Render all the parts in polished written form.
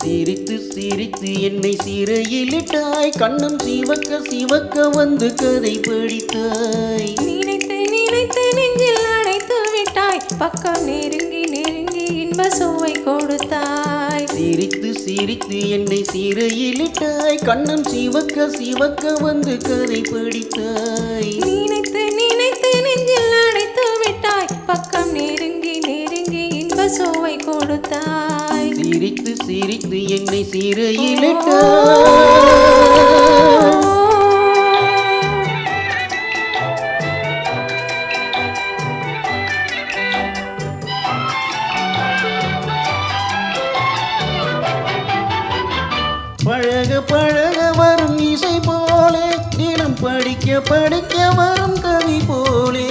சிரித்து சிரித்து என்னை சிறையிலிட்டாய், கண்ணம் சிவக்க சிவக்க வந்து கதை படித்தாய். நினைத்து நினைத்து நெஞ்சில் அடைத்து விட்டாய், பக்கம் நெருங்கி நெருங்கி இன்ப சுவை கொடுத்தாய். சிரித்து சிரித்து என்னை சிறையிலிட்டாய், கண்ணம் சிவக்க சிவக்க வந்து கதை படித்தாய். நினைத்து நினைத்து நெஞ்சில் அடைத்து விட்டாய், பக்கம் நெருங்கி நெருங்கி இன்ப சுவை கொடுத்தாய். சிரித்து சிரித்து என்னை சிறையிலிட்டாய். பழக பழக வரும் இசை போலே, தினம் படிக்க படிக்க வரும் கவி போலே.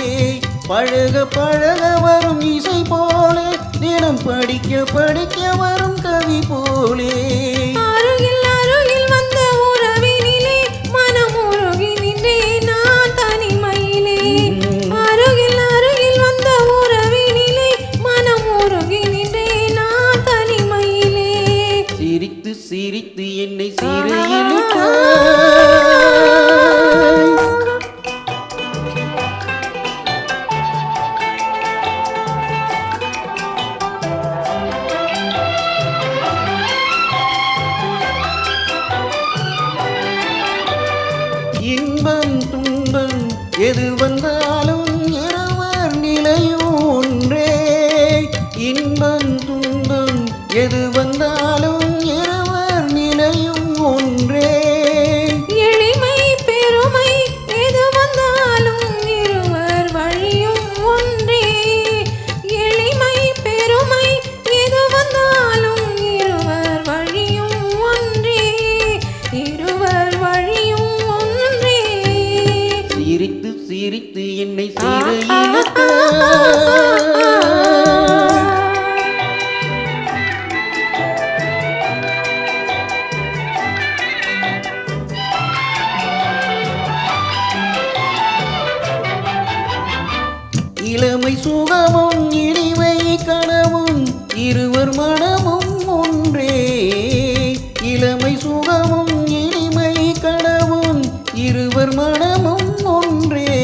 பழக பழக வரும் இசை போலே, தினம் படிக்க படிக்க வரும் கவி போலே. அருகில் அருகில் வந்த உறவினிலே மனம் உருகி நின்றேன் நான் தனிமையிலே. அருகில் அருகில் வந்த உறவினிலே மனம் உருகி நின்றேன் நான் தனிமையிலே. சிரித்து சிரித்து என்னை சிறையிலிட்டாய். இன்பம் துன்பம் எது வந்தாலும் இருவர் நிலையும் ஒன்றே. இன்பம் துன்பம் எது வந்தாலும் இருவர் நிலையும் ஒன்றே. எளிமை பெருமை எது வந்தாலும் இருவர் வழியும் ஒன்றே. எளிமை பெருமை எது வந்தாலும் இருவர் வழியும் ஒன்றே. இருவர் வழியும் ஒன்றே. சிரித்து சிரித்து என்னை சிறையிலிட்டாய். இளமை சுகமும் இனிமை கனவும் இருவர் மனமும் ஒன்றே. இளமை சுகமும் இனிமை கனவும் இருவர் மனமும் ஒன்றே.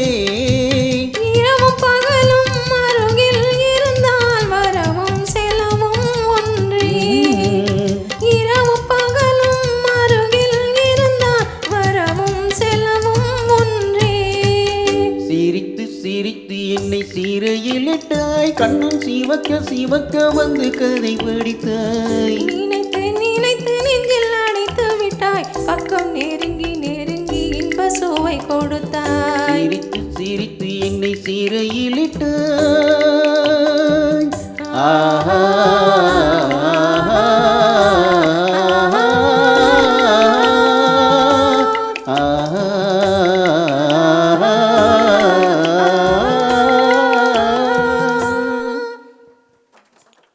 இரவும் பகலும் அருகில் இருந்தால் வரவும் செலவும் ஒன்றே. இரவும் பகலும் அருகில் இருந்தால் வரவும் செலவும் ஒன்றே. சிரித்து சிரித்து என்னை சிறையிலிட்டாய், கண்ணம் சிவக்க சிவக்க வந்து கதை படித்தாய். நினைத்து நினைத்து நெஞ்சில் அடைத்து விட்டாய், பக்கம் நெருங்கி நெருங்கி இன்ப சுவை கொடுத்தாய். சிரித்து சிரித்து என்னை சிறையிலிட்டாய். ஆஹா.